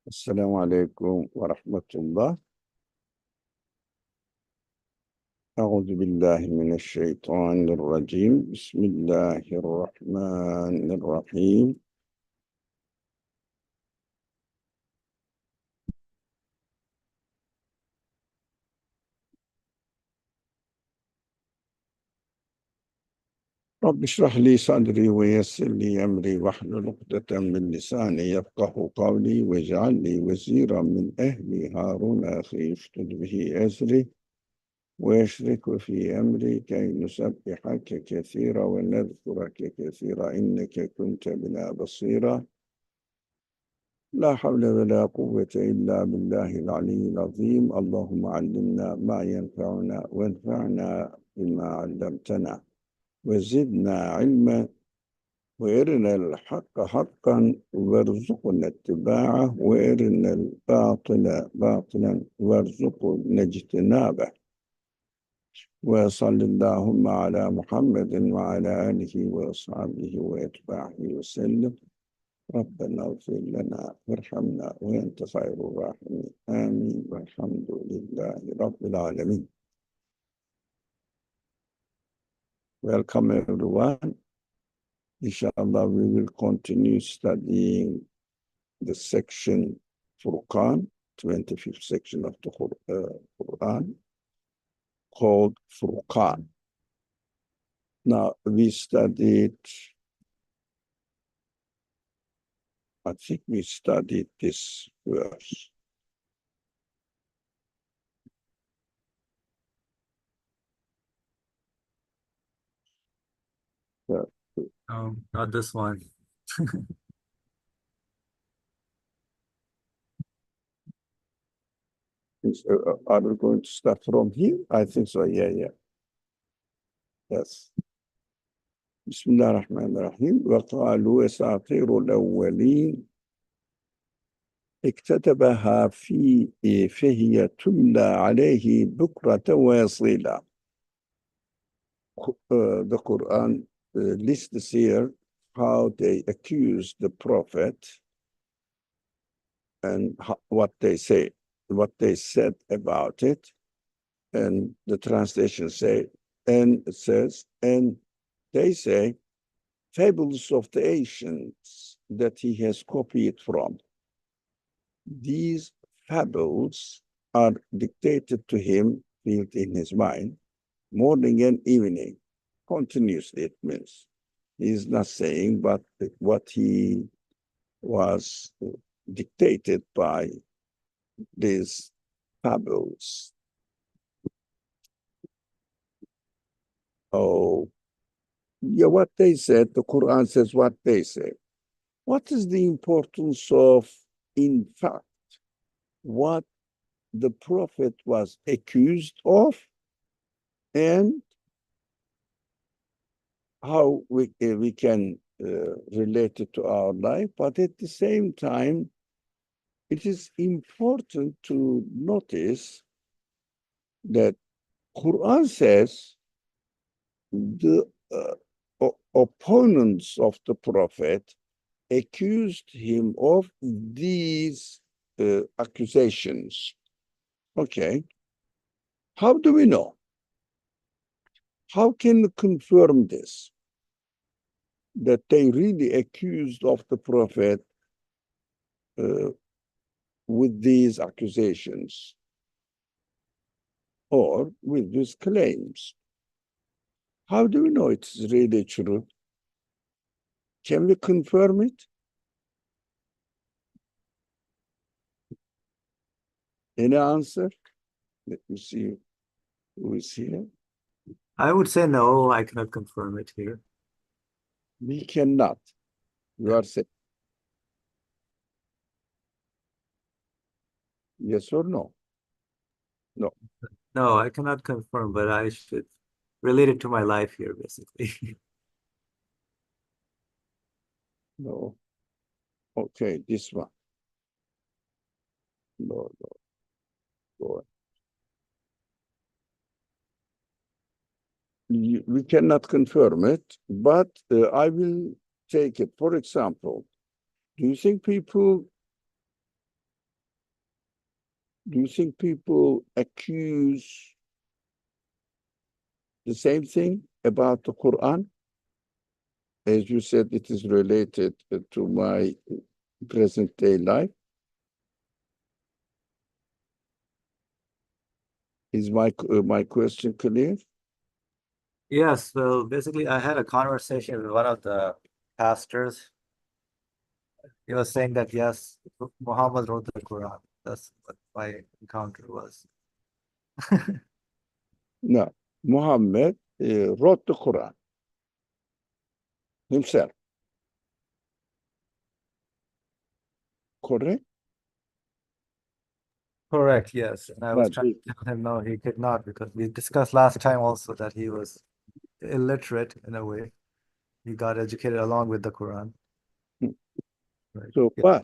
السلام عليكم ورحمة الله. أعوذ بالله من الشيطان الرجيم. بسم الله الرحمن الرحيم. رب اشرح لي صدري ويسر لي أمري واحلل عقدة من لساني يفقه قولي واجعل لي وزيرا من أهلي هارون أخي اشدد به أزري ويشرك في أمري كي نسبحك كثيرا ونذكرك كثيرا إنك كنت بنا بصيرا. لا حول ولا قوة إلا بالله العلي العظيم. اللهم علمنا ما ينفعنا وانفعنا بما علمتنا وزدنا علما وارنا الحق حقا وارزقنا اتباعه وارنا الباطل باطلا وارزقنا اجتنابه. وصل اللهم على محمد وعلى آله وأصحابه وأتباعه وسلم. ربنا اغفر لنا وارحمنا وأنت خير الراحمين. آمين والحمد لله رب العالمين. Welcome everyone. Inshallah, we will continue studying the section Furqan, 25th section of the Qur'an, called Furqan. Now, we studied, I think we studied this verse. Not this one. Are we going to start from here? I think so. Yeah. Yes. بسم الله الرحمن الرحيم. وقالوا أساطير الأولين اكتتبها فهي تملى عليه بكرة وأصيلا. The Quran lists here how they accuse the Prophet and what they said about it. And the translation says, and they say, fables of the ancients that he has copied from. These fables are dictated to him, filled in his mind, morning and evening, continuously. It means he is not saying, but what he was dictated by these fables. Oh, yeah, what they said, the Quran says what they say. What is the importance of, in fact, what the Prophet was accused of and how we can relate it to our life? But at the same time, it is important to notice that Quran says the opponents of the Prophet accused him of these accusations. Okay. How do we know? How can we confirm this? That they really accused of the Prophet with these accusations or with these claims? How do we know it's really true? Can we confirm it? Any answer? Let me see who is here. I would say no, I cannot confirm it here. We cannot. You are saying yes or no? No. No, I cannot confirm, but I should relate it to my life here, basically. No. Okay, this one. No. Go on. We cannot confirm it, but I will take it. For example, do you think people Do you think people accuse the same thing about the Quran? As you said, it is related to my present day life. Is my question clear? Yes, well, basically, I had a conversation with one of the pastors. He was saying that, yes, Muhammad wrote the Quran. That's what my encounter was. No. Muhammad wrote the Quran himself. Correct? Correct, yes. And I was But trying to tell him, no, he could not, because we discussed last time also that he was illiterate in a way. He got educated along with the Quran. Right. so, Yeah.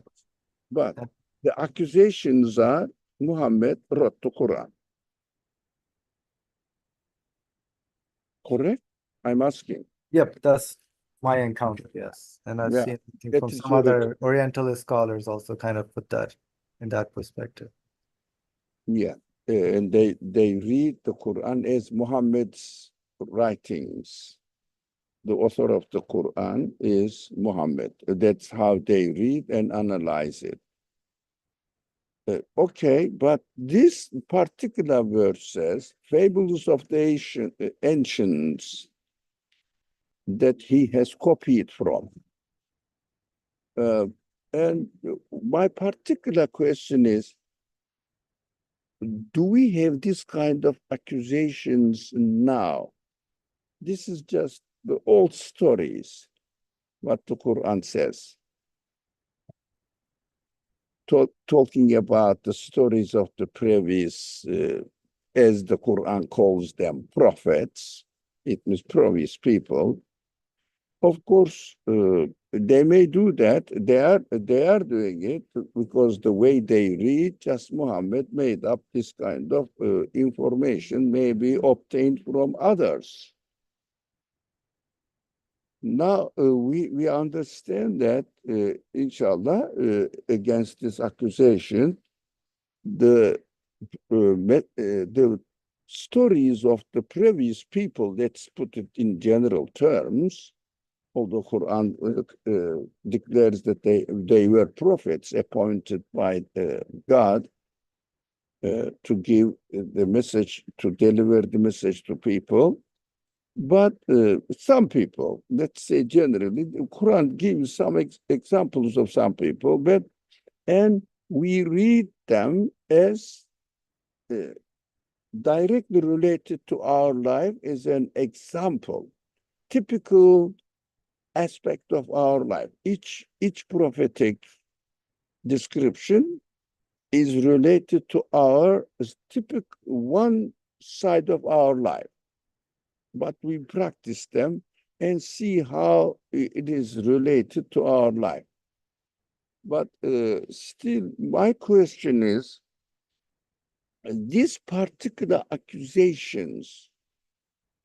but the accusations are Muhammad wrote the Quran. Correct? I'm asking. Yep, that's my encounter, yes. And I've Yeah, seen that from is some your other Orientalist scholars also kind of put that in that perspective. yeah, and they read the Quran as Muhammad's writings. The author of the Quran is Muhammad. That's how they read and analyze it. Okay, but this particular verse says, fables of the ancients that he has copied from. And my particular question is, do we have this kind of accusations now? This is just the old stories, what the Quran says. Talking about the stories of the previous, as the Quran calls them, prophets, it means previous people. Of course, they may do that. They are doing it because the way they read, just Muhammad made up this kind of information, may be obtained from others. Now we understand that, inshallah, against this accusation, the the stories of the previous people, let's put it in general terms, although Quran declares that they were prophets appointed by God to give the message, to deliver the message to people. But some people, let's say generally, the Quran gives some examples of some people, and we read them as directly related to our life as an example, typical aspect of our life. Each prophetic description is related to our typical one side of our life. But we practice them and see how it is related to our life. But still, my question is, these particular accusations,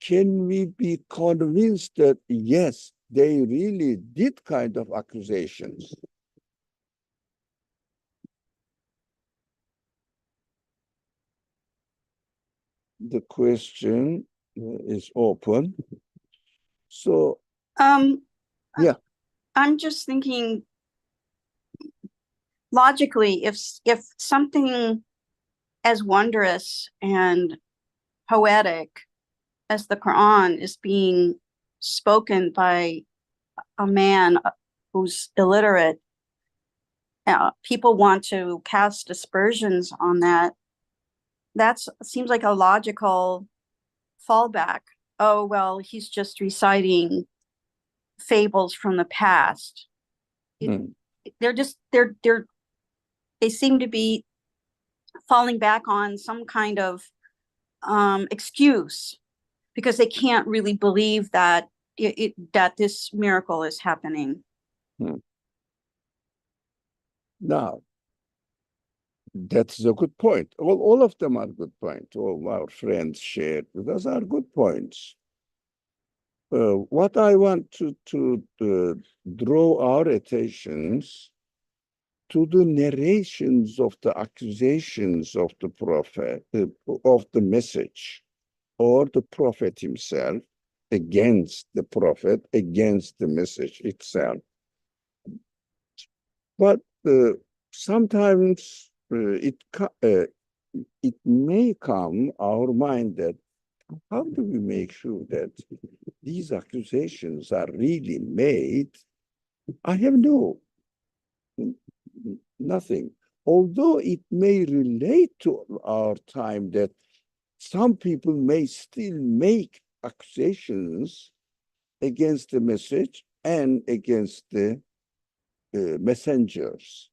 can we be convinced that, yes, they really did kind of accusations? The question is open. So, yeah. I'm just thinking logically, if something as wondrous and poetic as the Quran is being spoken by a man who's illiterate, people want to cast aspersions on that. That seems like a logical fallback. Oh, well, he's just reciting fables from the past. They seem to be falling back on some kind of excuse because they can't really believe that that this miracle is happening. Now, that's a good point. All of them are good points. All our friends shared with us are good points. What I want to draw our attentions to the narrations of the accusations of the prophet, of the message, or the prophet himself, against the prophet, against the message itself. But sometimes it may come our mind that how do we make sure that these accusations are really made? I have nothing. Although it may relate to our time that some people may still make accusations against the message and against the messengers.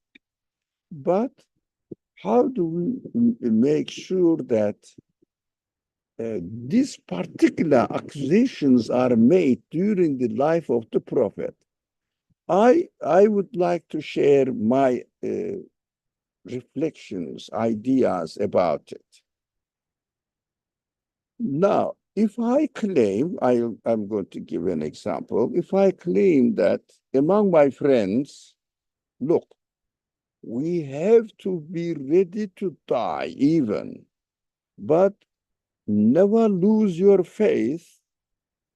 But how do we make sure that these particular accusations are made during the life of the prophet? I would like to share my reflections, ideas about it. Now, if I claim, I'm going to give an example. If I claim that among my friends, look, we have to be ready to die even, but never lose your faith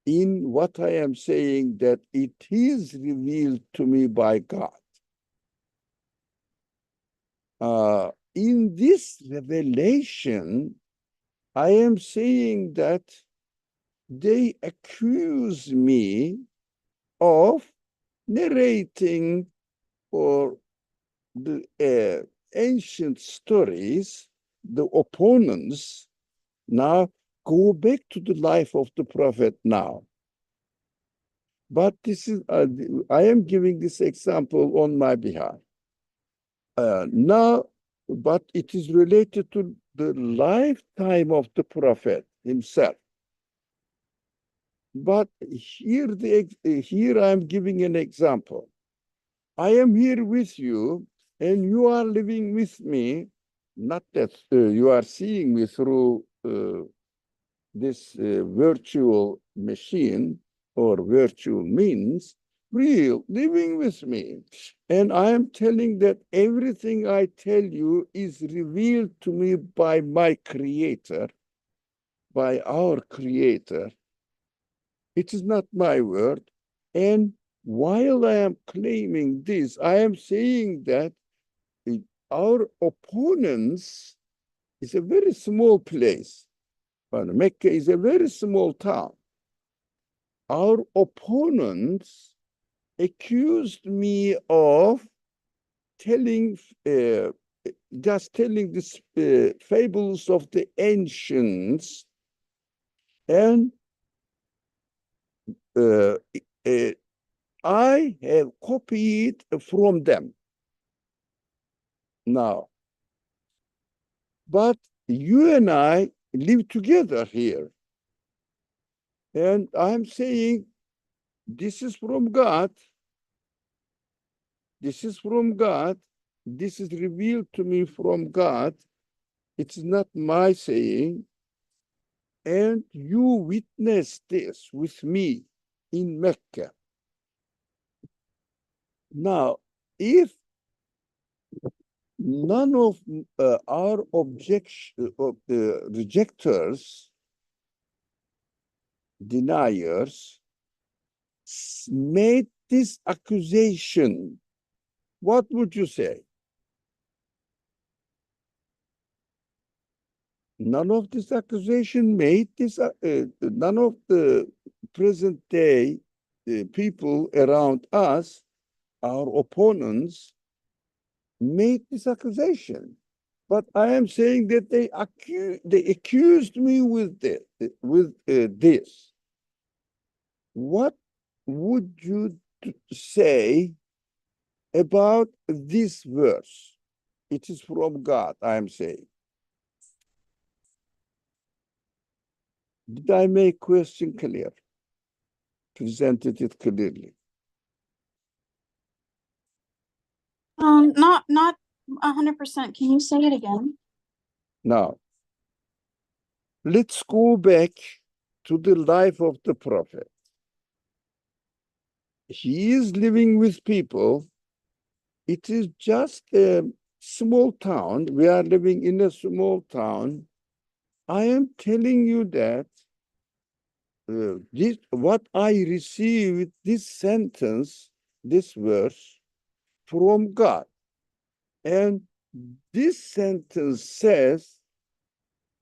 in what I am saying, that it is revealed to me by God. In this revelation, I am saying that they accuse me of narrating or the ancient stories. The opponents now go back to the life of the prophet now. But this is, I am giving this example on my behalf. Now, but it is related to the lifetime of the prophet himself. But here, here I am giving an example. I am here with you, and you are living with me. Not that you are seeing me through this virtual machine or virtual means, real, living with me. And I am telling that everything I tell you is revealed to me by my Creator, by our Creator. It is not my word. And while I am claiming this, I am saying that our opponents is a very small place. Mecca is a very small town. Our opponents accused me of telling, just telling the fables of the ancients, and I have copied from them now. But you and I live together here. And I'm saying, this is from God. This is from God. This is revealed to me from God. It's not my saying. And you witness this with me in Mecca. Now, if none of our rejectors, deniers, made this accusation, what would you say? None of this accusation made this, none of the present day people around us, our opponents, made this accusation. But I am saying that they accused me with this. What would you say about this verse? It is from God, I am saying. Did I make question clear? Presented it clearly? Not 100%. Can you say it again? Now, let's go back to the life of the prophet. He is living with people, It is just a small town. We are living in a small town. I am telling you that what I received, this sentence, this verse from God. And this sentence says,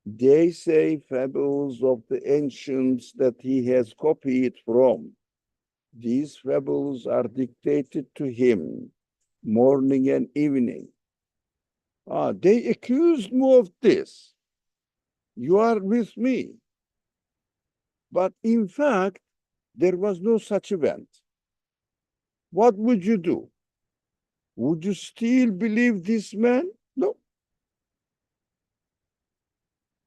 they say fables of the ancients that he has copied from. These fables are dictated to him morning and evening. They accused me of this. You are with me. But in fact, there was no such event. What would you do? Would you still believe this man? No.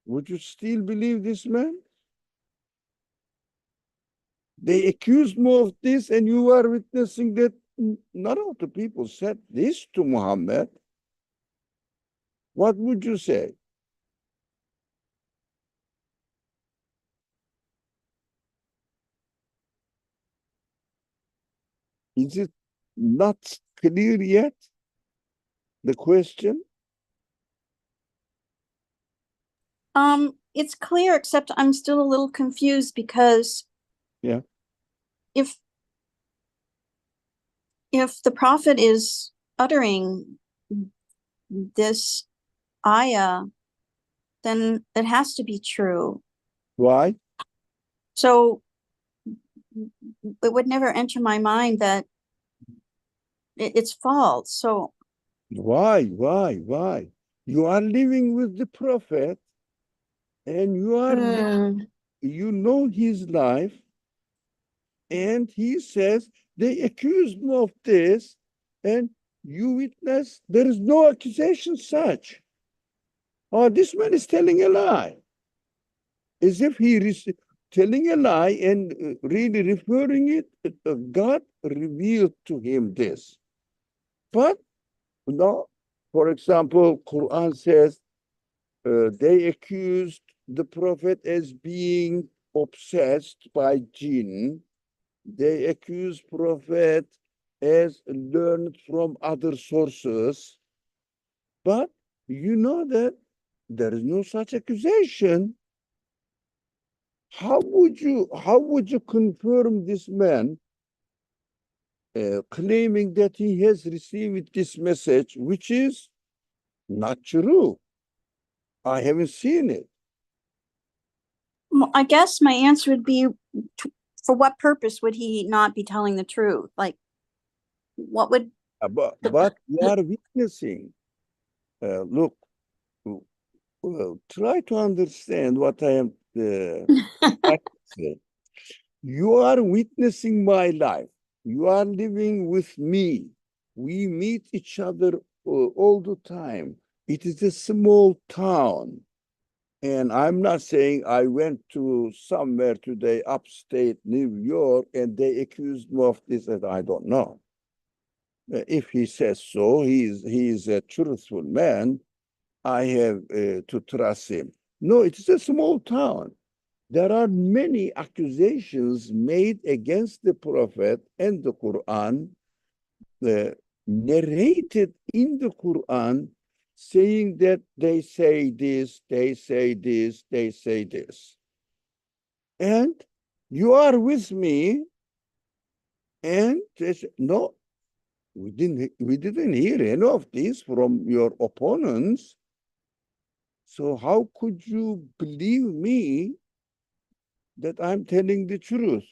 Would you still believe this man? They accused me of this, and you are witnessing that none of the people said this to Muhammad. What would you say? Is it not clear yet, the question? It's clear, except I'm still a little confused because Yeah. if the prophet is uttering this ayah, then it has to be true. Why? So it would never enter my mind that it's false. So Why? You are living with the prophet, and you know his life, and he says, they accused me of this, and you witness, there is no accusation such. This man is telling a lie. As if he is telling a lie and really referring it, God revealed to him this. But no, for example, Qur'an says, they accused the prophet as being obsessed by jinn. They accused prophet as learned from other sources. But you know that there is no such accusation. How would you confirm this man claiming that he has received this message, which is not true? I haven't seen it. I guess my answer would be, for what purpose would he not be telling the truth? Like, what would... But you are witnessing. Look, try to understand what I am practicing. You are witnessing my life. You are living with me. We meet each other all the time. It is a small town. And I'm not saying I went to somewhere today, upstate New York, and they accused me of this, and I don't know. If he says so, he is a truthful man. I have to trust him. No, it is a small town. There are many accusations made against the Prophet and the Quran, narrated in the Quran, saying that they say this, they say this, they say this. And you are with me, and they say, no, we didn't hear any of this from your opponents. So how could you believe me that I'm telling the truth?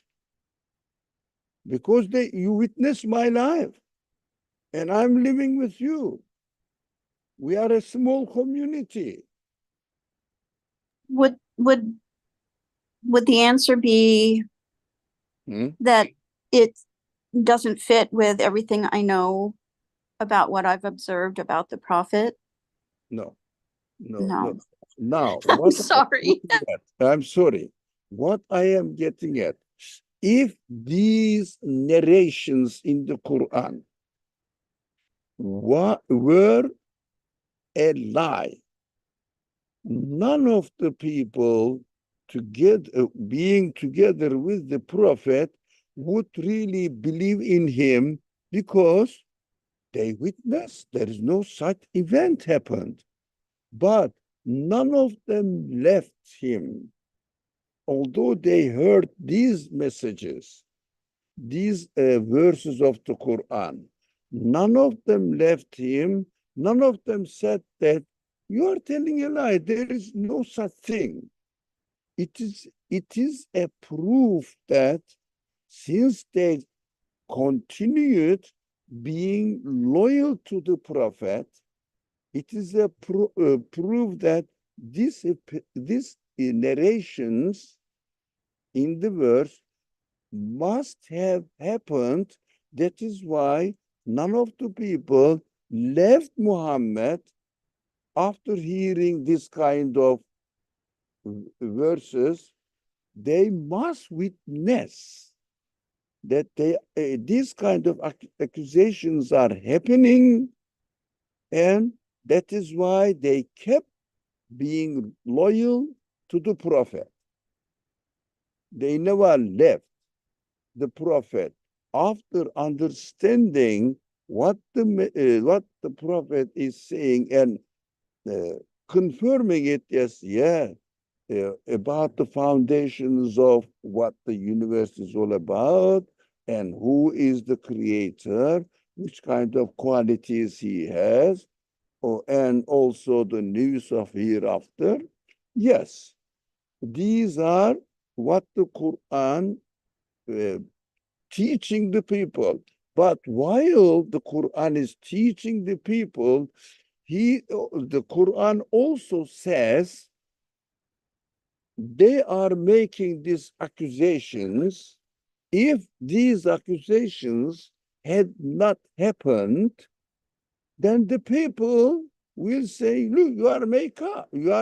Because you witness my life, and I'm living with you. We are a small community. Would the answer be that it doesn't fit with everything I know about what I've observed about the prophet? No. No. Now, I'm sorry. I'm sorry. What I am getting at, if these narrations in the Quran were a lie, none of the people being together with the prophet would really believe in him, because they witnessed. There is no such event happened. But none of them left him. Although they heard these messages, these verses of the Quran, none of them left him. None of them said that you are telling a lie. There is no such thing. It is a proof that since they continued being loyal to the Prophet, it is a proof that this narrations in the verse must have happened. That is why none of the people left Muhammad after hearing this kind of verses. They must witness that these kind of accusations are happening, and that is why they kept being loyal to the Prophet. They never left the Prophet after understanding what the Prophet is saying and confirming it. Yes, about the foundations of what the universe is all about and who is the creator, which kind of qualities he has, and also the news of hereafter. Yes, these are what the Quran teaching the people. But while the Quran is teaching the people, the Quran also says they are making these accusations. If these accusations had not happened, then the people will say, look, you are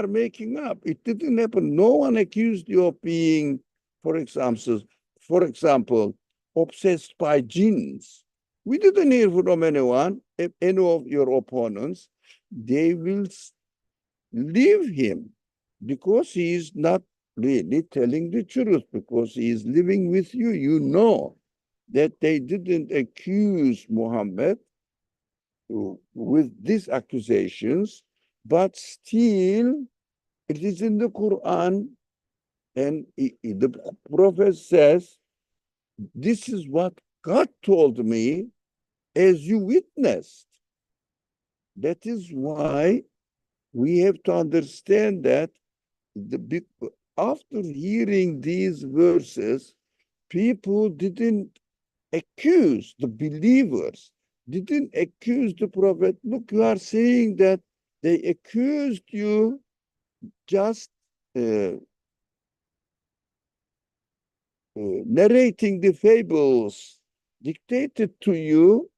making up. It didn't happen. No one accused you of being, for example, obsessed by jinns. We didn't hear from anyone, any of your opponents. They will leave him because he is not really telling the truth, because he is living with you. You know that they didn't accuse Muhammad with these accusations, but still it is in the Quran, and the Prophet says, this is what God told me, as you witnessed. That is why we have to understand that after hearing these verses, people didn't accuse the believers, didn't accuse the Prophet. Look, you are saying that they accused you just narrating the fables dictated to you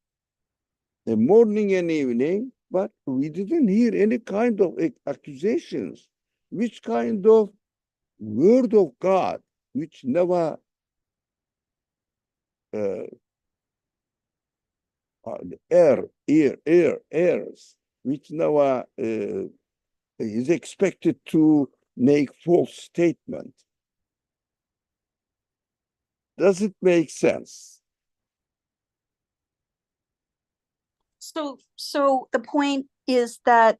morning and evening, but we didn't hear any kind of accusations. Which kind of word of God, which never errs, which never is expected to make false statement. Does it make sense? So the point is that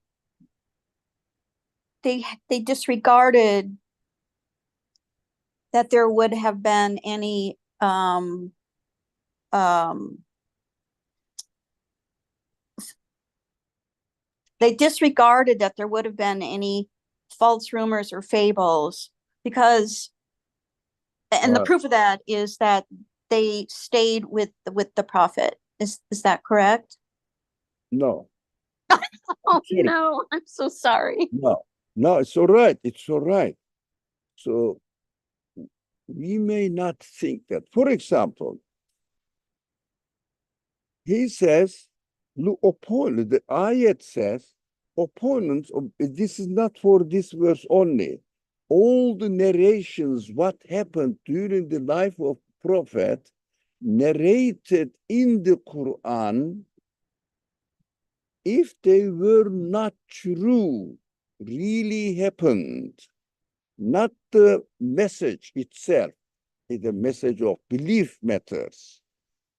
they disregarded that there would have been any they disregarded that there would have been any false rumors or fables, because, and the proof of that is that they stayed with the Prophet. Is that correct? No. Oh, no, I'm so sorry. No, it's all right. It's all right. So we may not think that. For example, he says, look, the ayat says, opponents, this is not for this verse only. All the narrations, what happened during the life of Prophet, narrated in the Quran, if they were not true, really happened, not the message itself, the message of belief matters.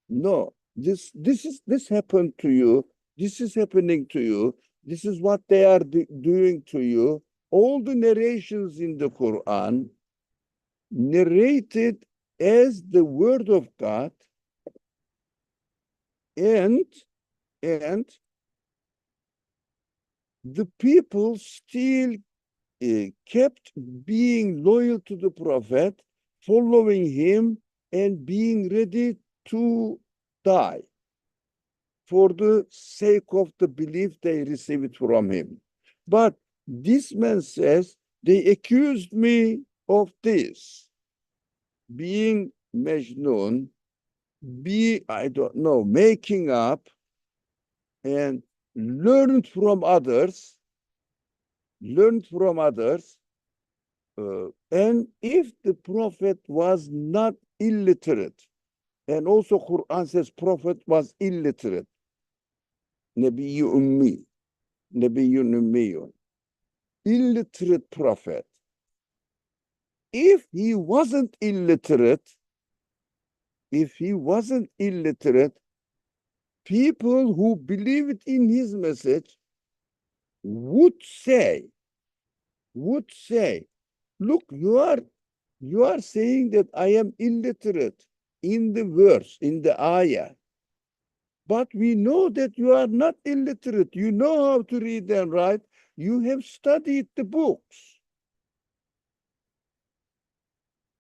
No, This happened to you. This is happening to you. This is what they are doing to you. All the narrations in the Quran narrated as the word of God, and the people still kept being loyal to the prophet, following him, and being ready to die for the sake of the belief they received from him. But this man says, they accused me of this, being Majnun, I don't know, making up, and learned from others, and if the prophet was not illiterate, and also Quran says prophet was illiterate, Nebiyyun Ummi, Nebiyyun Ummiyun, illiterate prophet. If he wasn't illiterate, people who believed in his message would say, look, you are saying that I am illiterate in the verse, in the ayah. But we know that you are not illiterate. You know how to read and write. You have studied the books.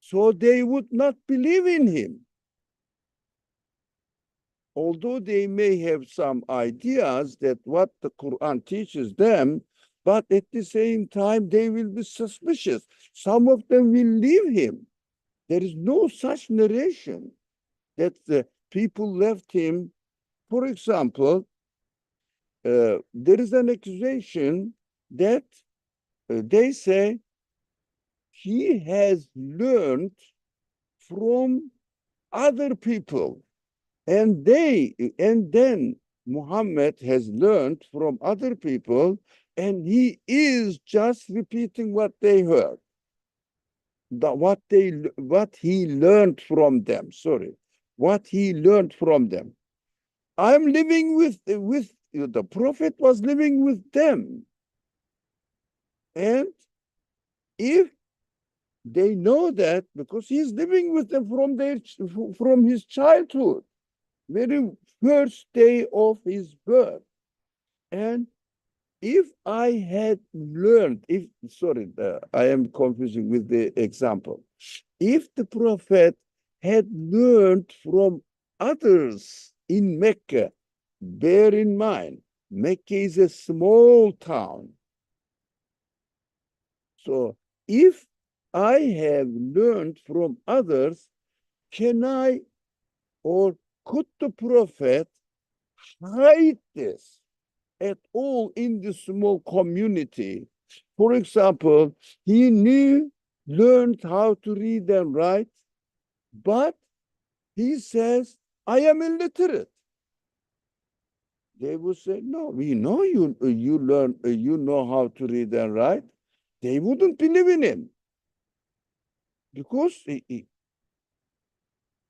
So they would not believe in him. Although they may have some ideas that what the Quran teaches them, but at the same time, they will be suspicious. Some of them will leave him. There is no such narration that the people left him. For example, there is an accusation that they say he has learned from other people, and then Muhammad has learned from other people, and he is just repeating what they heard, what he learned from them. What he learned from them. I'm living with the prophet was living with them, and if they know that because he's living with them from his childhood, very first day of his birth. And if I had learned, I am confusing with the example. If the prophet had learned from others in Mecca, bear in mind, Mecca is a small town. So if I have learned from others, can I or could the prophet hide this at all in the small community? For example, he learned how to read and write, but he says, I am illiterate. They would say, no, we know you know how to read and write. They wouldn't believe in him because it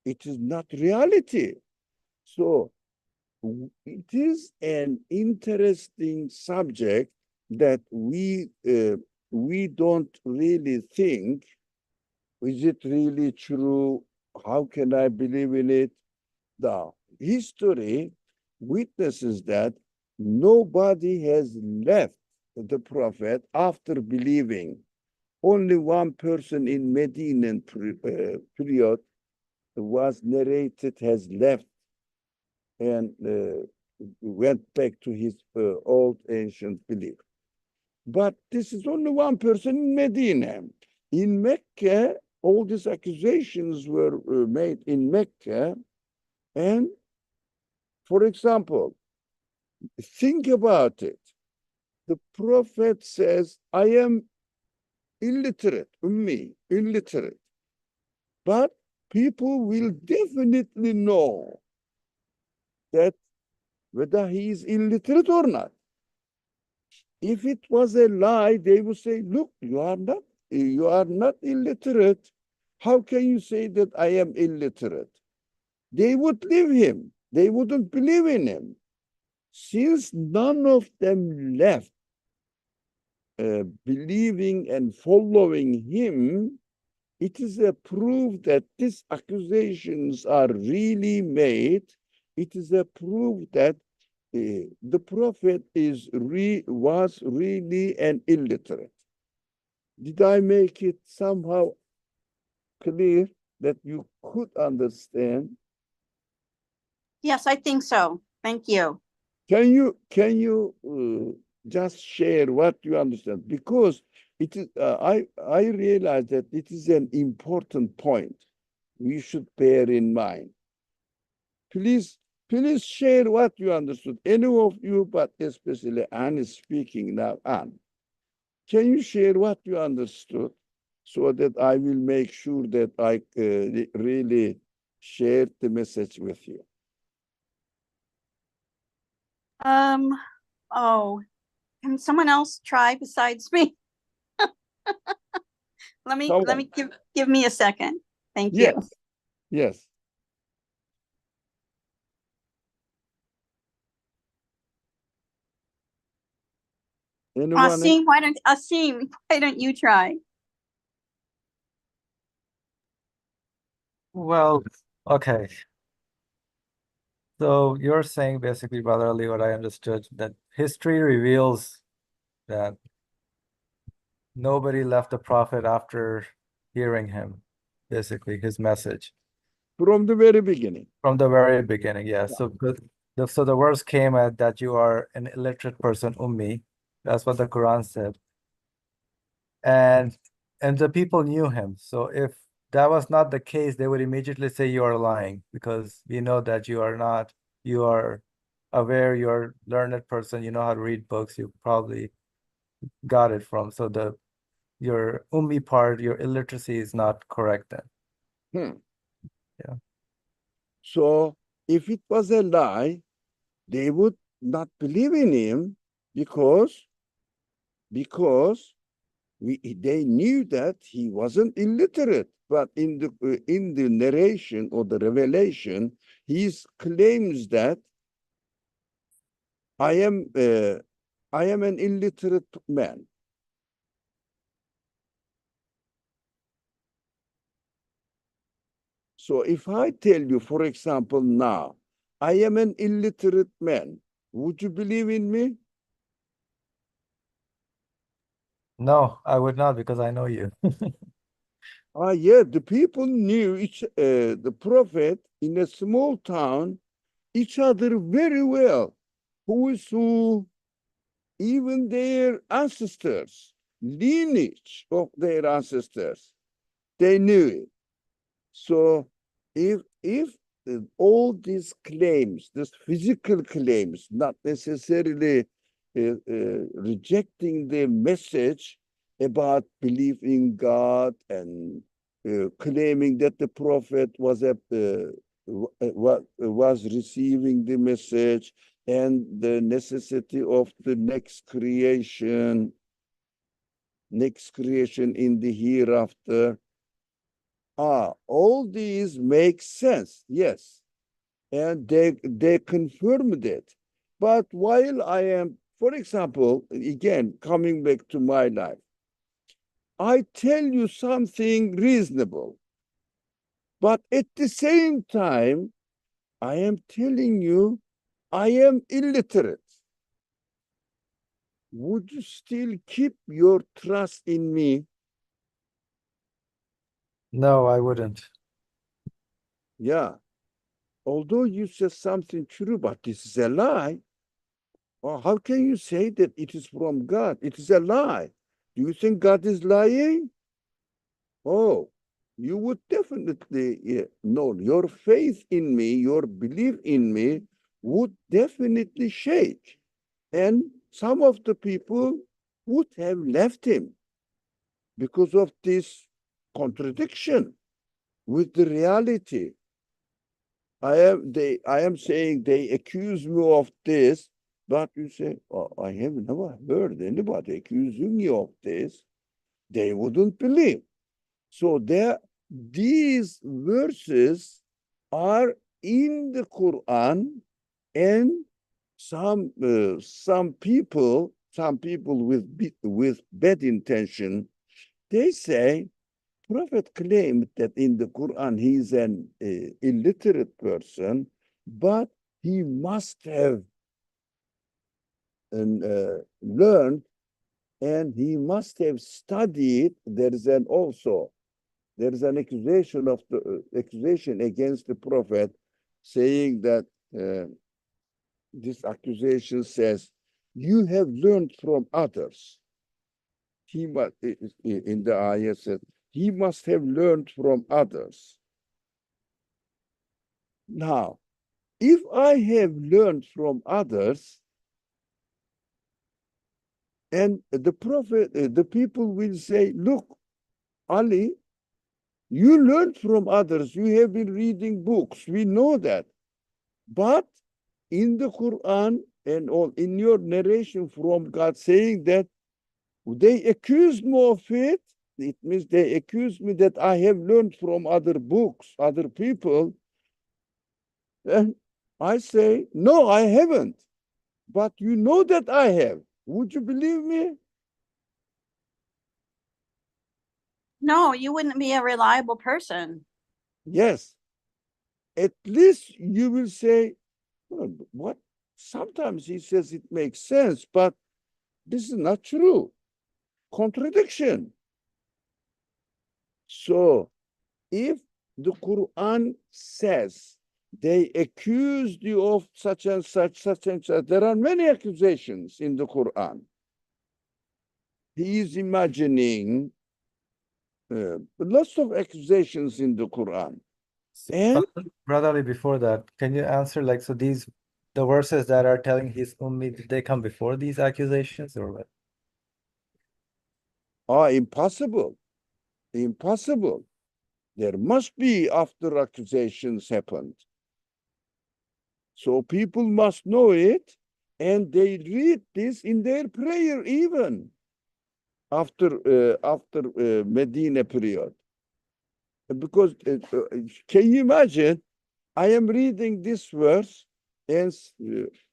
is not reality. So it is an interesting subject that we don't really think, is it really true? How can I believe in it? The history witnesses that nobody has left the prophet after believing. Only one person in Medinan period was narrated has left and went back to his old ancient belief. But this is only one person in Medina. In Mecca, all these accusations were made in Mecca. And for example, think about it. The prophet says, I am illiterate, illiterate. But people will definitely know that whether he is illiterate or not. If it was a lie, they would say, look, you are not illiterate. How can you say that I am illiterate? They would leave him. they wouldn't believe in him. Since none of them left believing and following him, it is a proof that these accusations are really made. It is a proof that the prophet was really an illiterate. Did I make it somehow clear that you could understand? Yes, I think so. Thank you. Can you just share what you understand? Because it is I realize that it is an important point we should bear in mind. Please share what you understood. Any of you, but especially Anne is speaking now. Anne, can you share what you understood so that I will make sure that I really share the message with you? Oh, can someone else try besides me? Let me give me a second. Thank you. Yes. Anyone? Asim, why don't you try? Well, okay. So you're saying basically, Brother Ali, what I understood, that history reveals that nobody left the prophet after hearing him, basically his message. From the very beginning. From the very beginning, yeah. So the verse came at that you are an illiterate person, ummi. That's what the Quran said. And the people knew him. So if that was not the case, they would immediately say you are lying, because we know that you are not. You are aware, you're a learned person, you know how to read books, you probably got it from. So your ummi part, your illiteracy is not correct then. Yeah. So if it was a lie, they would not believe in him because they knew that he wasn't illiterate. But in the narration or the revelation, he claims that I am an illiterate man. So if I tell you, for example, now, I am an illiterate man, would you believe in me? No, I would not, because I know you. Yeah, the people knew the prophet in a small town, each other very well. Who is who? Even their ancestors, lineage of their ancestors, they knew it. So if all these claims, these physical claims, not necessarily rejecting the message about belief in God and claiming that the prophet was receiving the message and the necessity of the next creation in the hereafter. All these make sense, yes. And they confirmed it. But while I am, for example, again, coming back to my life, I tell you something reasonable. But at the same time, I am telling you, I am illiterate. Would you still keep your trust in me? No, I wouldn't. Yeah. Although you said something true, but this is a lie. Well, how can you say that it is from God? It is a lie. Do you think God is lying? Oh, you would definitely know. Your faith in me, your belief in me would definitely shake. And some of the people would have left him because of this contradiction with the reality. I am saying they accuse me of this, but you say, oh, I have never heard anybody accusing me of this. They wouldn't believe. So these verses are in the Quran, and some people with bad intention, they say Prophet claimed that in the Quran he is an illiterate person, but he must have learned, and he must have studied. There is an accusation against the Prophet, saying that this accusation says, you have learned from others. He must, in the ayah said, he must have learned from others. Now, if I have learned from others, and the Prophet, the people will say, look, Ali, you learned from others. You have been reading books. We know that. But in the Quran and all, in your narration from God saying that they accuse me of it, it means they accuse me that I have learned from other books, other people. And I say, no, I haven't. But you know that I have. Would you believe me? No, you wouldn't be a reliable person. Yes. At least you will say, well, what? Sometimes he says it makes sense, but this is not true. Contradiction. So if the Quran says they accused you of such and such, there are many accusations in the Quran. He is imagining lots of accusations in the Quran. And Brother Ali, before that, can you answer like, so the verses that are telling he's Ummi, did they come before these accusations or what? Impossible. Impossible. There must be after accusations happened. So people must know it, and they read this in their prayer even after Medina period. Because can you imagine? I am reading this verse, and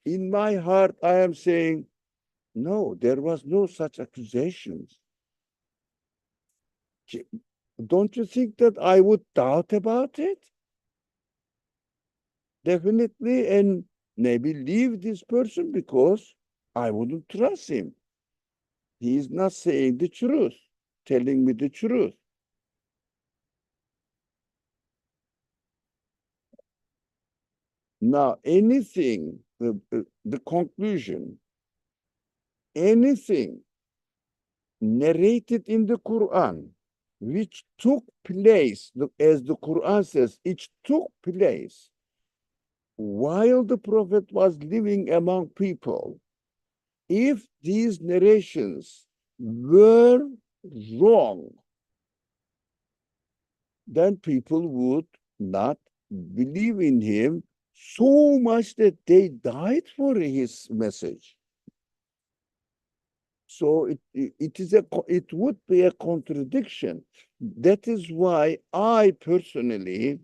in my heart I am saying, no, there was no such accusations. Don't you think that I would doubt about it? Definitely, and maybe leave this person because I wouldn't trust him. He is not saying the truth, telling me the truth. Now, anything, the conclusion, anything narrated in the Quran, which took place, as the Quran says, it took place while the Prophet was living among people. If these narrations were wrong, then people would not believe in him so much that they died for his message. So it would be a contradiction. That is why I personally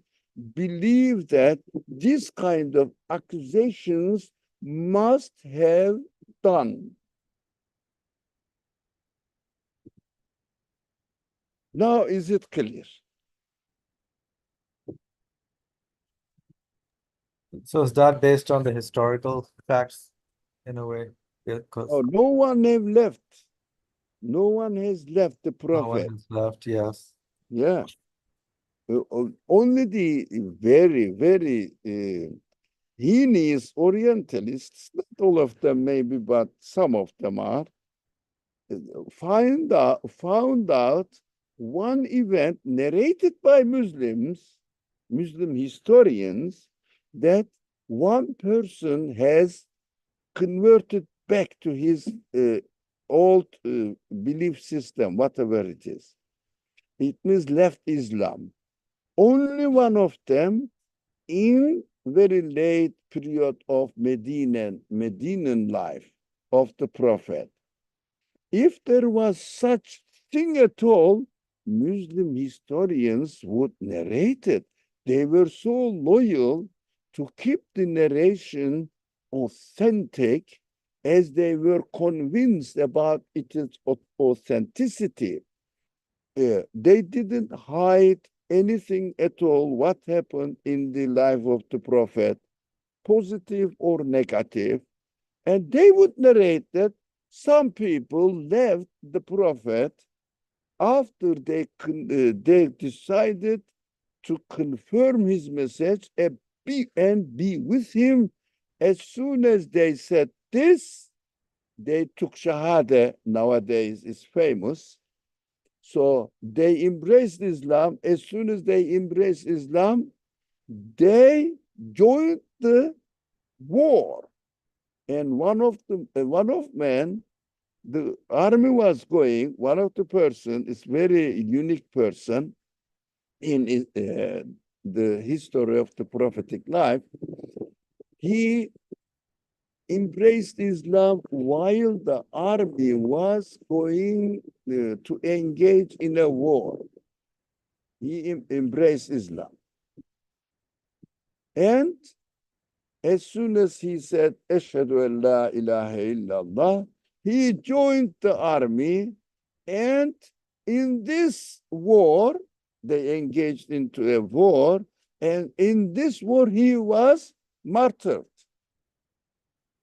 believe that this kind of accusations must have done. Now, is it clear? So is that based on the historical facts in a way? Oh, no one have left. No one has left the No one Prophet. is left, yes. Yeah. Only the very, very heinous Orientalists, not all of them maybe, but some of them are, found out one event narrated by Muslims, Muslim historians, that one person has converted back to his old belief system, whatever it is. It means left Islam. Only one of them in very late period of Medinan life of the Prophet. If there was such thing at all, Muslim historians would narrate it. They were so loyal to keep the narration authentic, as they were convinced about its authenticity. They didn't hide anything at all what happened in the life of the prophet, positive or negative. And they would narrate that some people left the prophet after they decided to confirm his message and be with him. As soon as they said this, they took Shahada. Nowadays is famous. So they embraced Islam. As soon as they embraced Islam, they joined the war. And one of men, the army was going, one of the person is very unique person in the history of the prophetic life. He embraced Islam while the army was going to engage in a war. He embraced Islam. And as soon as he said, Ashhadu an la ilaha illallah, he joined the army, and in this war, they engaged into a war, and in this war, he was martyred.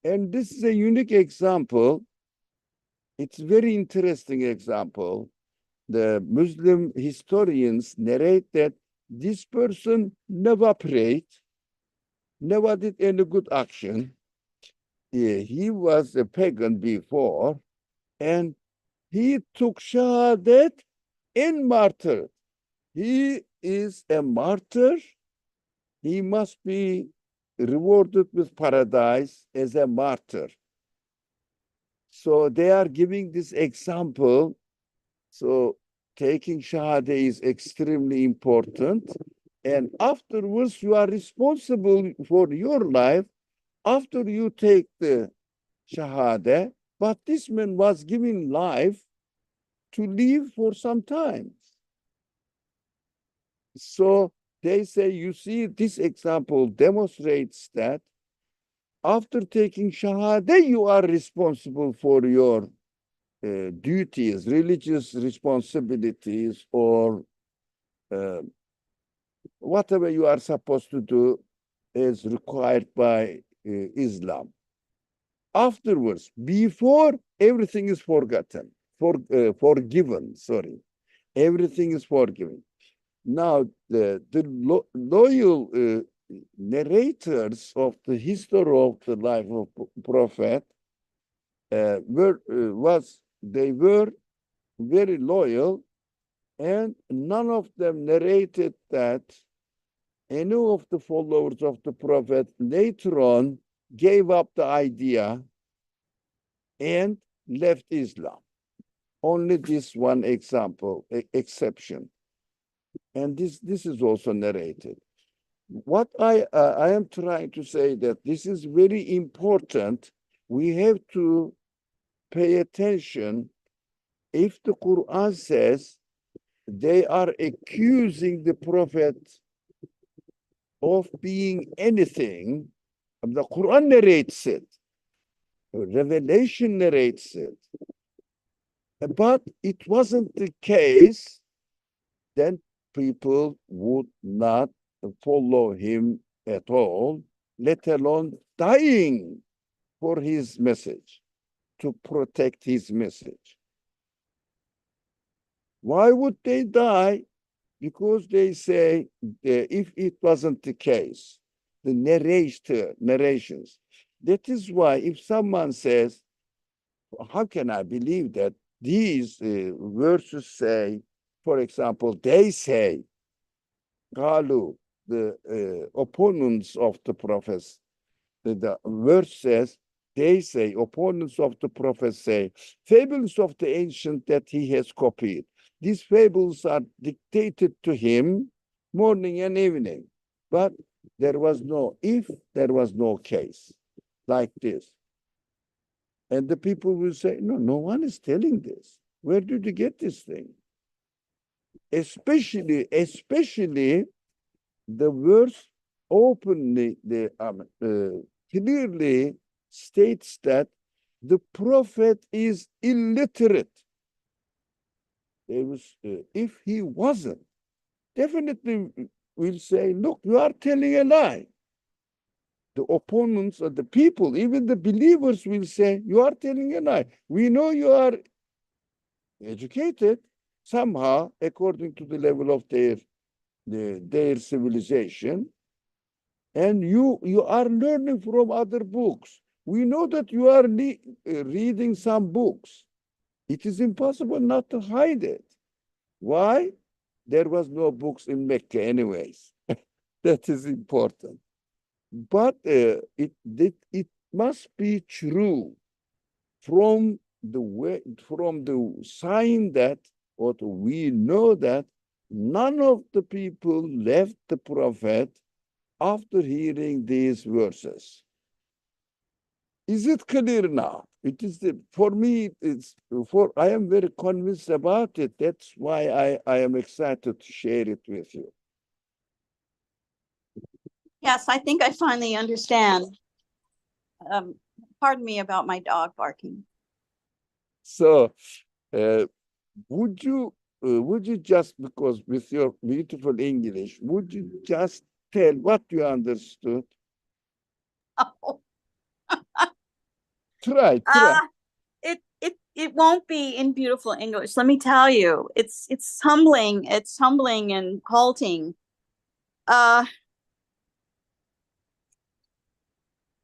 And this is a unique example. It's a very interesting example. The Muslim historians narrate that this person never prayed, never did any good action. He was a pagan before, and he took Shahadat and martyred. He is a martyr. He must be rewarded with paradise as a martyr. So they are giving this example. So taking Shahada is extremely important. And afterwards, you are responsible for your life after you take the Shahada. But this man was given life to live for some time. So they say, you see, this example demonstrates that after taking Shahada, you are responsible for your duties, religious responsibilities, or whatever you are supposed to do as required by Islam. Afterwards, before, everything is forgotten, forgiven, sorry. Everything is forgiven. Now, the loyal narrators of the history of the life of Prophet were very loyal, and none of them narrated that any of the followers of the Prophet later on gave up the idea and left Islam. Only this one exception. And this is also narrated. What I am trying to say that this is very important. We have to pay attention. If the Quran says they are accusing the Prophet of being anything, the Quran narrates it. Revelation narrates it. But it wasn't the case, then people would not follow him at all, let alone dying for his message, to protect his message. Why would they die? Because they say, if it wasn't the case, the narrations. That is why if someone says, how can I believe that these verses say, for example, they say, Qalu, the opponents of the prophets, the verse says, they say, opponents of the prophet say, fables of the ancient that he has copied. These fables are dictated to him morning and evening. But there was no case like this. And the people will say, no one is telling this. Where did you get this thing? Especially the verse openly, clearly states that the prophet is illiterate. If he wasn't, definitely will say, look, you are telling a lie. The opponents of the people, even the believers, will say, you are telling a lie. We know you are educated somehow according to the level of their civilization, and you are learning from other books. We know that you are reading some books. It is impossible not to hide it. Why? There was no books in Mecca anyways. That is important. But it must be true from the sign that, what we know, that none of the people left the prophet after hearing these verses. Is it clear now? It is for me. I am very convinced about it. That's why I am excited to share it with you. Yes, I think I finally understand. Pardon me about my dog barking. So, would you just, because with your beautiful English, would you just tell what you understood? Oh. Try. It won't be in beautiful English. Let me tell you, it's humbling. It's humbling and halting.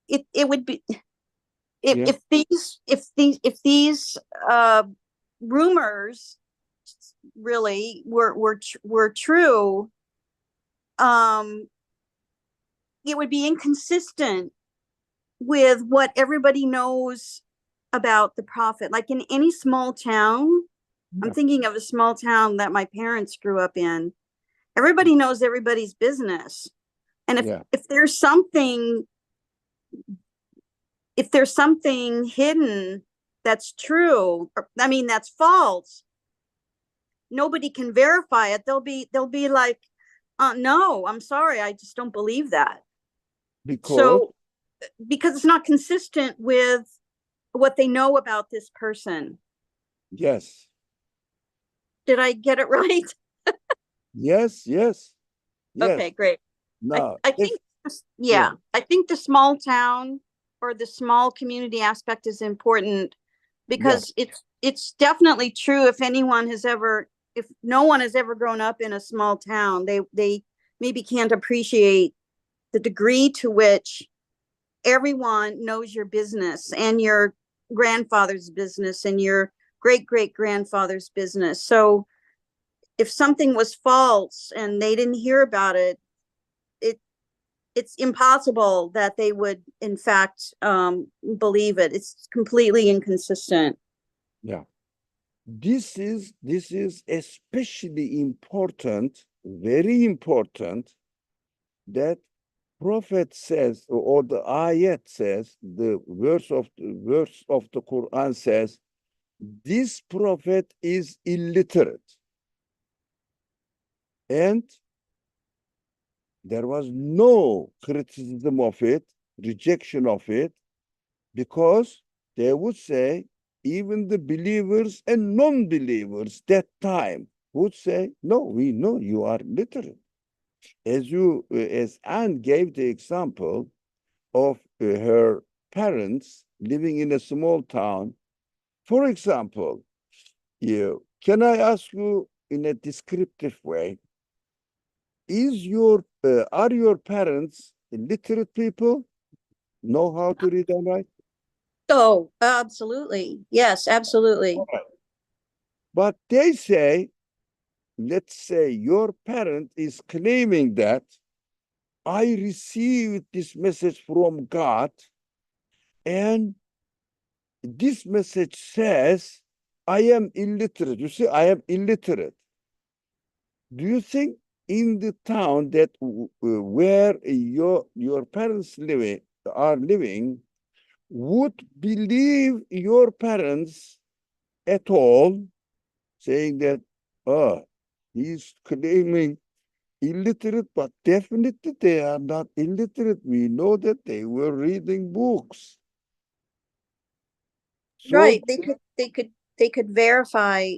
It would be if these rumors really were true, it would be inconsistent with what everybody knows about the prophet. Like in any small town, I'm thinking of a small town that my parents grew up in. Everybody knows everybody's business. And if there's something hidden that's true, I mean that's false, nobody can verify it. They'll be like, no, I'm sorry, I just don't believe that. Because it's not consistent with what they know about this person. Yes. Did I get it right? Yes. Okay, great. No, I think I think the small town or the small community aspect is important, because it's definitely true. If no one has ever grown up in a small town, they maybe can't appreciate the degree to which everyone knows your business and your grandfather's business and your great-great-grandfather's business. So if something was false and they didn't hear about it, it's impossible that they would in fact believe it. It's completely inconsistent. Yeah. This is especially important, very important, that prophet says, or the ayat says, the verse of the Quran says, this prophet is illiterate. And there was no criticism of it, rejection of it, because they would say, even the believers and non-believers that time would say, no, we know you are literate. As Anne gave the example of her parents living in a small town. For example, can I ask you in a descriptive way, are your parents literate people? Know how to read and write? Oh, absolutely. Yes, absolutely. Right. But they say, let's say your parent is claiming that I received this message from God, and this message says I am illiterate. You see, I am illiterate. Do you think in the town that where your parents are living would believe your parents at all, saying that, oh, he's claiming illiterate, but definitely they are not illiterate. We know that they were reading books. So, Right, they could verify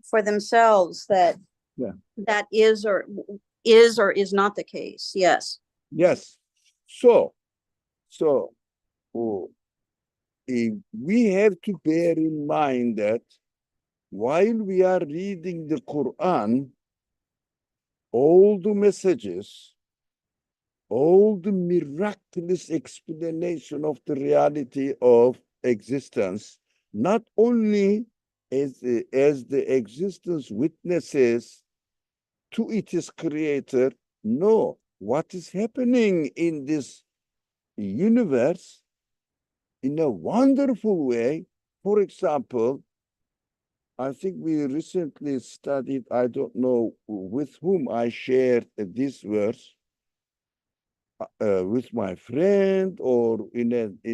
for themselves that yeah. that is or is not the case. Yes. Yes. So oh, we have to bear in mind that while we are reading the Quran, all the messages, all the miraculous explanation of the reality of existence, not only as the existence witnesses to its creator, no, what is happening in this universe in a wonderful way. For example, I think we recently studied, I don't know with whom I shared this verse, with my friend or in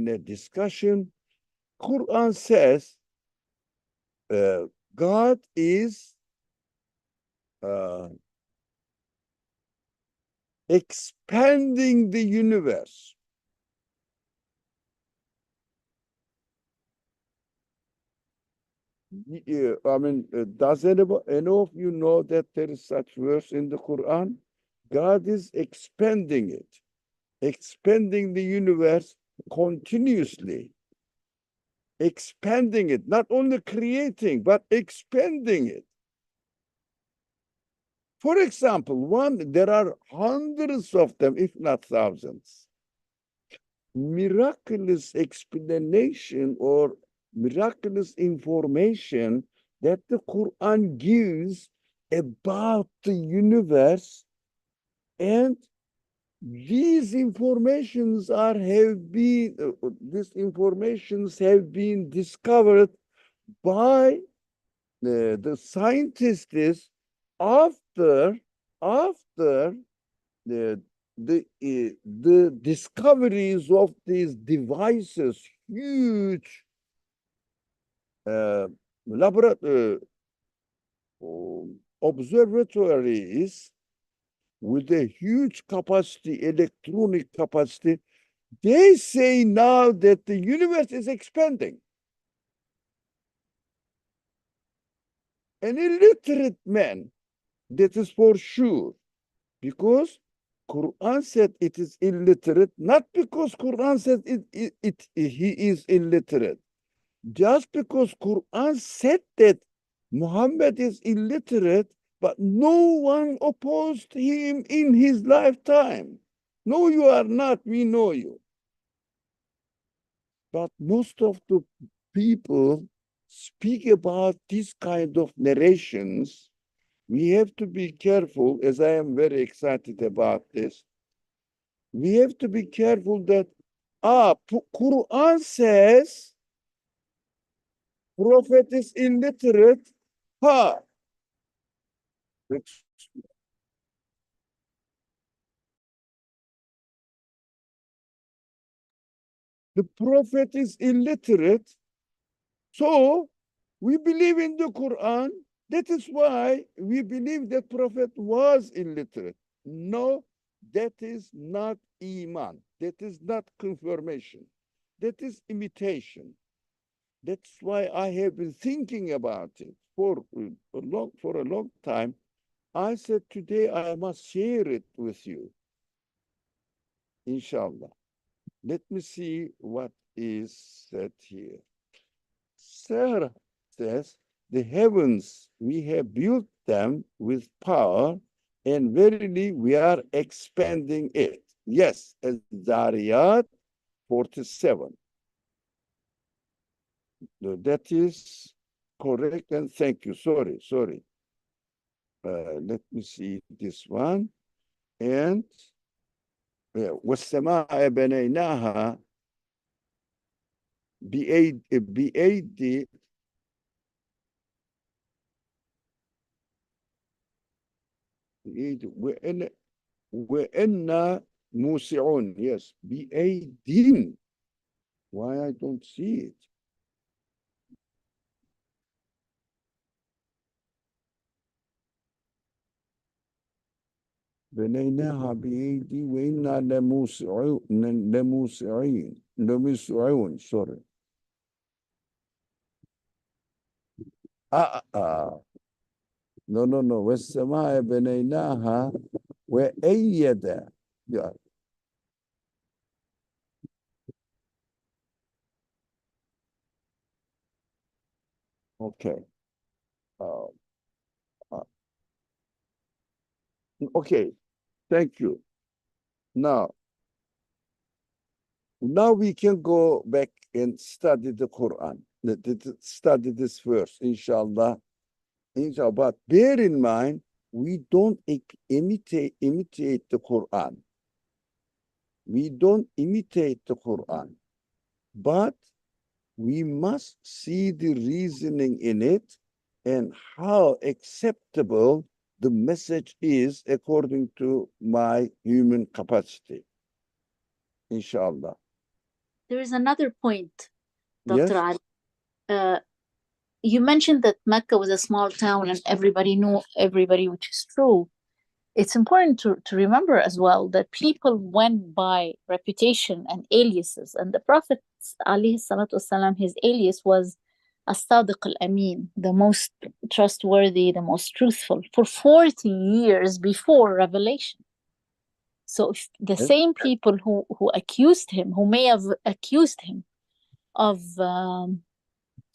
a discussion. Quran says God is uh, expanding the universe. I mean, does any of you know that there is such verse in the Quran? God is expanding it, expanding the universe continuously, expanding it, not only creating, but expanding it. For example, there are hundreds of them, if not thousands. Miraculous explanation or miraculous information that the Quran gives about the universe, and these informations have been discovered by the scientists after the the discoveries of these devices, huge laboratory observatories with a huge capacity, electronic capacity. They say now that the universe is expanding. An illiterate man, that is for sure, because Quran said it is illiterate, not because Quran said he is illiterate. Just because Quran said that Muhammad is illiterate, but no one opposed him in his lifetime. No, you are not, we know you. But most of the people speak about this kind of narrations. We have to be careful, as I am very excited about this. We have to be careful that, Quran says Prophet is illiterate. Ha! The Prophet is illiterate. So we believe in the Quran. That is why we believe that Prophet was illiterate. No, that is not Iman. That is not confirmation. That is imitation. That's why I have been thinking about it for a long time. I said today I must share it with you. Inshallah. Let me see what is said here. Sarah says, the heavens, we have built them with power, and verily we are expanding it. Yes, as Zariyat 47. That is correct, and thank you. Sorry. Let me see this one. And والسماء بنيناها بأيدي وإنا موسعون. Yes, بأيدين. Why I don't see it? بنيناها بأيدي وإنا لموسعون sorry no والسماء بنيناها وأيد yeah. Okay. Okay. Thank you. Now we can go back and study the Quran. Study this verse, inshallah. But bear in mind, we don't imitate the Quran. We don't imitate the Quran, but we must see the reasoning in it and how acceptable the message is according to my human capacity. Inshallah. There is another point, Dr. Yes? Ali. You mentioned that Mecca was a small town and everybody knew everybody, which is true. It's important to remember as well that people went by reputation and aliases. And the Prophet, alayhi salatu wasalam, his alias was As-Sadiq al-Amin, the most trustworthy, the most truthful, for 40 years before revelation. So if the same people who accused him, who may have accused him of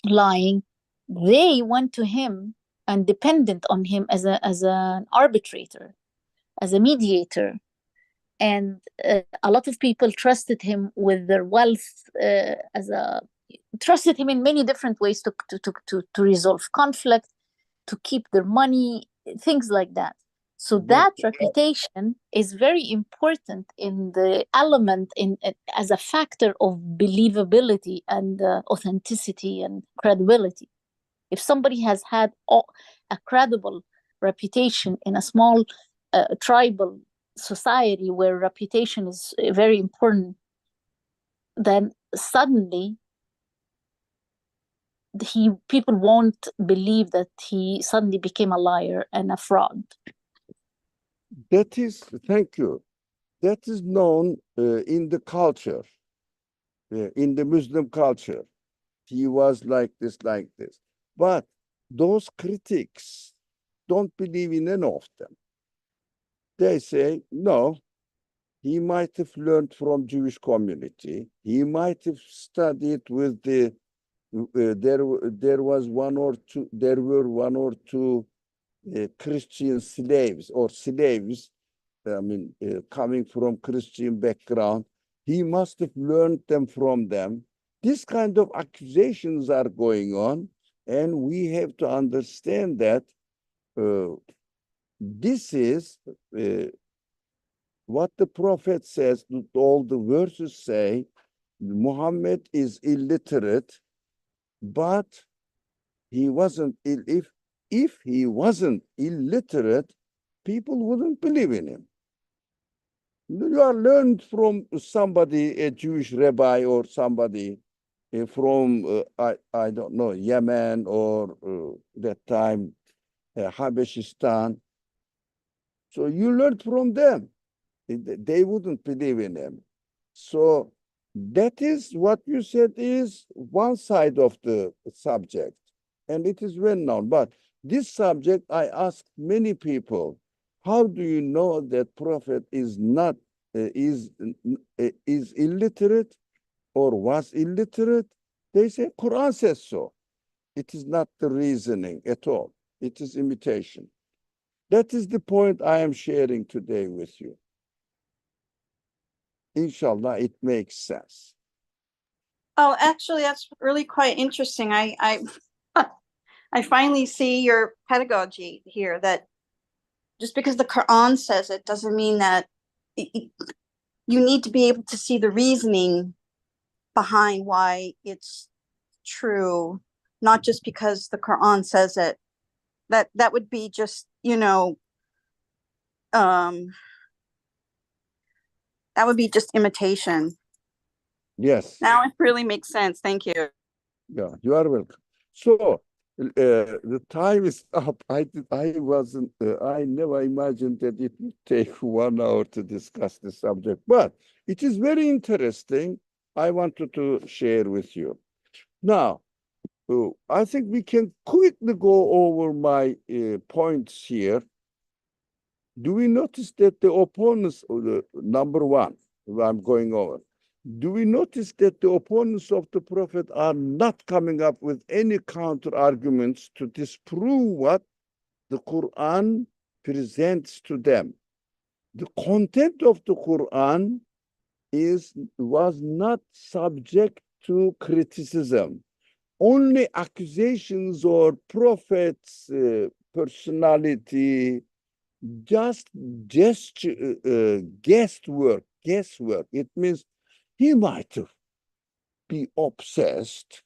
lying, they went to him and dependent on him as an arbitrator, as a mediator. And a lot of people trusted him with their wealth, trusted him in many different ways to resolve conflict, to keep their money, things like that. So that reputation is very important in the element as a factor of believability and authenticity and credibility. If somebody has had a credible reputation in a small tribal society where reputation is very important, then suddenly people won't believe that he suddenly became a liar and a fraud. That is, thank you. That is known in the culture, in the Muslim culture. He was like this. But those critics don't believe in any of them. They say, no, he might have learned from Jewish community. He might have studied with the, there were one or two Christian slaves coming from Christian background. He must have learned them from them. This kind of accusations are going on, and we have to understand that this is what the Prophet says. All the verses say Muhammad is illiterate, but he wasn't. If he wasn't illiterate, people wouldn't believe in him. You are learned from somebody, a Jewish rabbi or somebody from, I don't know, Yemen or that time, Habeshistan. So you learned from them. They wouldn't believe in him. So that is what you said is one side of the subject, and it is well known. But this subject, I asked many people, how do you know that Prophet is not is illiterate or was illiterate? They say Quran says so. It is not the reasoning at all. It is imitation. That is the point I am sharing today with you. Inshallah, it makes sense. Oh, actually, that's really quite interesting. I finally see your pedagogy here, that just because the Quran says it doesn't mean that you need to be able to see the reasoning behind why it's true, not just because the Quran says it. That would be just, that would be just imitation. Yes. Now it really makes sense. Thank you. Yeah, you are welcome. So The time is up. I wasn't. I never imagined that it would take 1 hour to discuss the subject, but it is very interesting. I wanted to share with you. Now, I think we can quickly go over my points here. Do we notice that the opponents, number one, I'm going over, do we notice that the opponents of the Prophet are not coming up with any counter arguments to disprove what the Quran presents to them? The content of the Quran was not subject to criticism. Only accusations or Prophet's personality, just guesswork. It means he might be obsessed.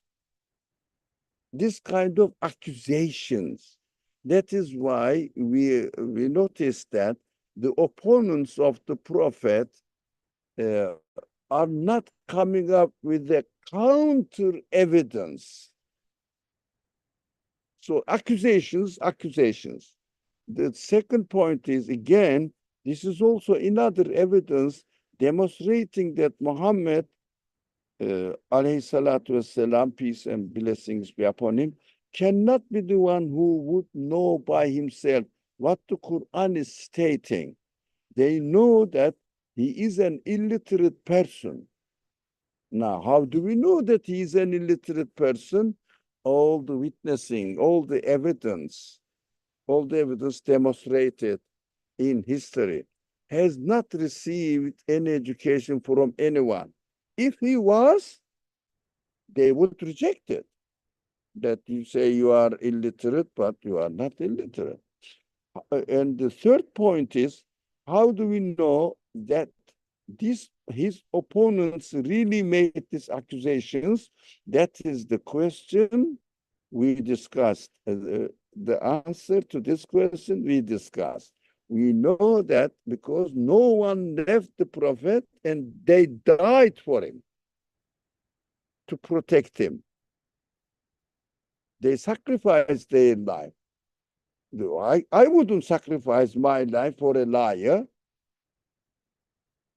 This kind of accusations. That is why we notice that the opponents of the Prophet are not coming up with the counter evidence. So accusations. The second point is, again, this is also another evidence demonstrating that Muhammad, alayhi salatu wassalam, peace and blessings be upon him, cannot be the one who would know by himself what the Quran is stating. They know that he is an illiterate person. Now, how do we know that he is an illiterate person? All the witnessing, all the evidence demonstrated in history, has not received any education from anyone. If he was, they would reject it. That you say you are illiterate, but you are not illiterate. And the third point is, how do we know that his opponents really made these accusations? That is the question we discussed. The answer to this question we discussed. We know that because no one left the Prophet and they died for him to protect him. They sacrificed their life. I wouldn't sacrifice my life for a liar.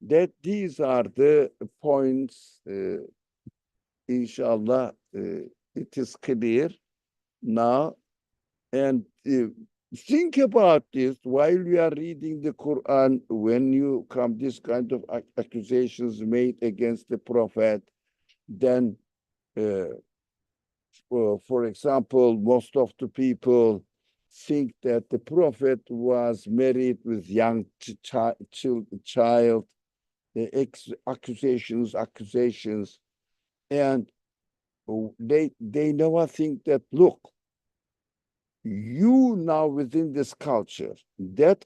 That these are the points, inshallah, it is clear now. And think about this while you are reading the Quran, when you come this kind of accusations made against the Prophet, then, for example, most of the people think that the Prophet was married with young child, accusations, and they never think that, look, you now within this culture, that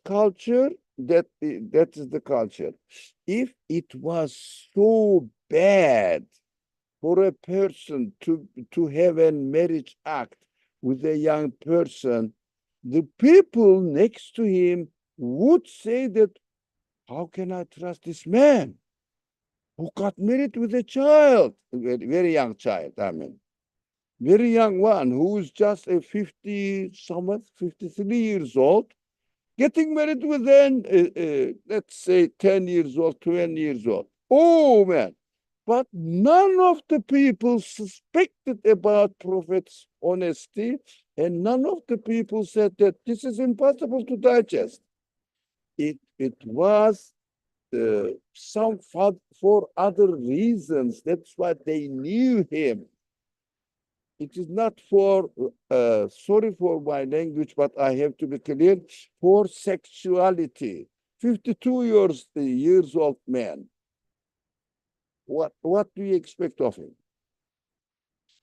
is the culture. If it was so bad for a person to have a marriage act with a young person, the people next to him would say that, how can I trust this man who got married with a child, very, very young child, I mean, very young one who's just a 53 years old, getting married with let's say 10 years old, 20 years old. Oh man. But none of the people suspected about Prophet's honesty, and none of the people said that this is impossible to digest. It was some for other reasons. That's why they knew him. It is not for, sorry for my language, but I have to be clear, for sexuality. 52 years old man. What do you expect of him?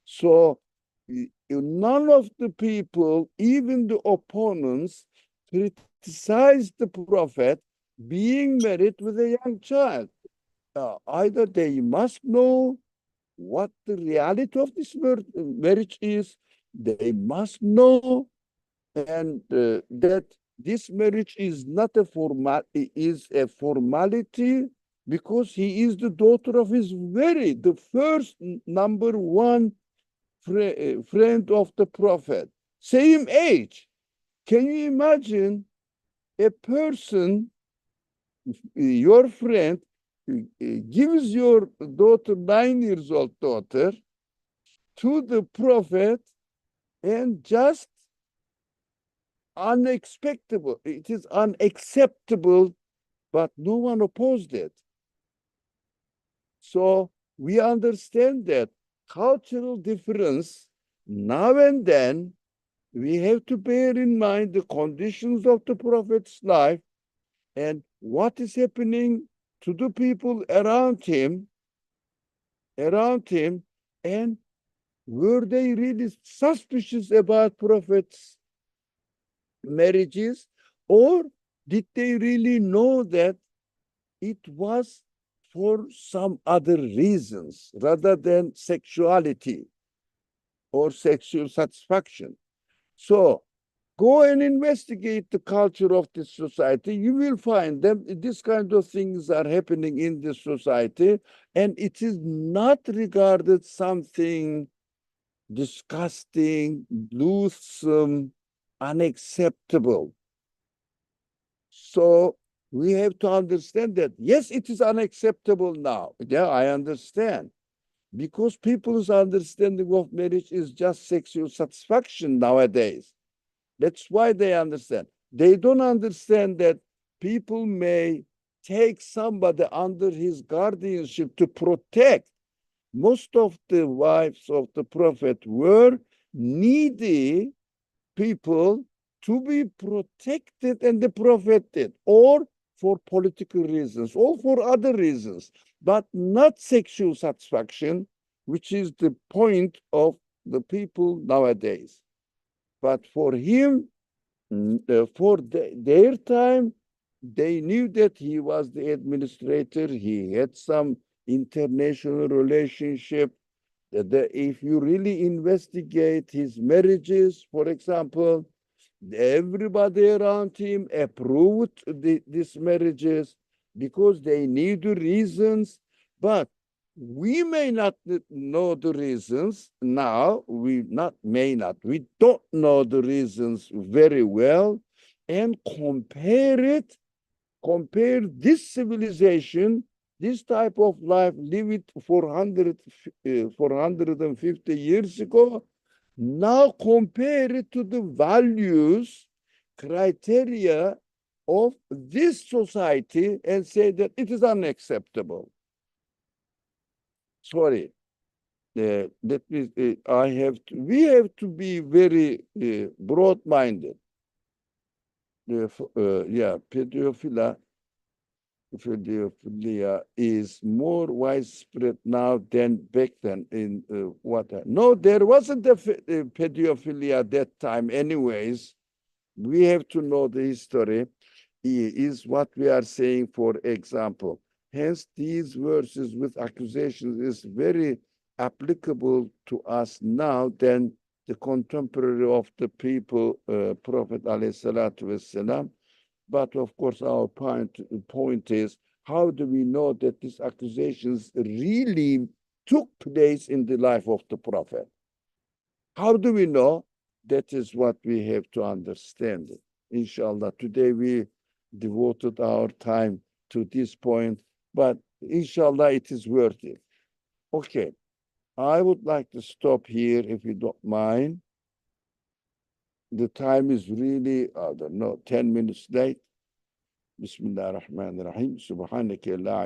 So none of the people, even the opponents, criticized the Prophet being married with a young child. Either they must know what the reality of this marriage is, they must know, and that this marriage is not a formality, because he is the daughter of the first number one friend of the Prophet, same age. Can you imagine a person, your friend, gives your daughter, 9 years old daughter, to the Prophet, and just unexpected. It is unacceptable, but no one opposed it. So we understand that cultural difference, now and then, we have to bear in mind the conditions of the Prophet's life and what is happening to the people around him, and were they really suspicious about Prophet's marriages, or did they really know that it was for some other reasons rather than sexuality or sexual satisfaction? So go and investigate the culture of this society. You will find them. This kind of things are happening in this society, and it is not regarded something disgusting, loathsome, unacceptable. So we have to understand that, yes, it is unacceptable now. Yeah, I understand. Because people's understanding of marriage is just sexual satisfaction nowadays. That's why they understand. They don't understand that people may take somebody under his guardianship to protect. Most of the wives of the Prophet were needy people to be protected, and the Prophet did, or for political reasons, or for other reasons, but not sexual satisfaction, which is the point of the people nowadays. But for him, for their time, they knew that he was the administrator. He had some international relationship. If you really investigate his marriages, for example, everybody around him approved these marriages because they knew the reasons. But we may not know the reasons now. We don't know the reasons very well, and compare this civilization, this type of life, live it 450 years ago. Now compare it to the values, criteria of this society and say that it is unacceptable. Sorry. We have to be very broad-minded. Pedophilia is more widespread now than back then. No, there wasn't a pedophilia at that time anyways. We have to know the history, is what we are saying, for example. Hence, these verses with accusations is very applicable to us now than the contemporary of the people, Prophet ﷺ. But of course, our point is, how do we know that these accusations really took place in the life of the Prophet? How do we know? That is what we have to understand. Inshallah, today we devoted our time to this point, but inshallah, it is worth it. Okay, I would like to stop here if you don't mind. The time is really, I don't know, 10 minutes late. Bismillah ar-Rahman ar-Rahim. Subhanaka la